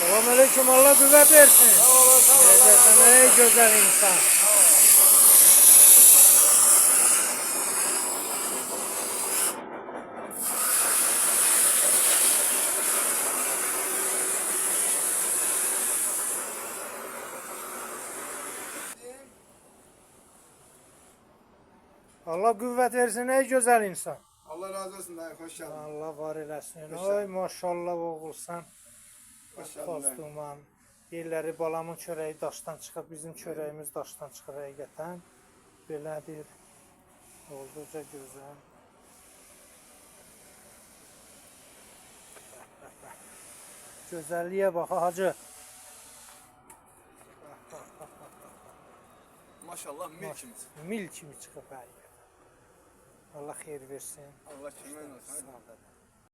Selamünaleyküm, Allah qüvvət versin. Sağ olun, sağ olun. Necəsən ey gözəl insan. Allah qüvvət versin ey gözəl insan. Allah razı olsun dayı, hoş geldin. Allah var eləsin. Hoş Oy geldin. maşallah oğulsan. Hoş geldin dayı. Dostumam. Deyirləri balamın çörəyi daşdan çıxıb, bizim çörəyimiz daşdan çıxır həqiqətən. Belədir. Olduqca gözəl. Gözəlliyə bax hacı. Maşallah mil kimi. Mil kimi çıxıb həqiqətən. Allah xeyir versin. Allah kimin olsun. Sağ ol.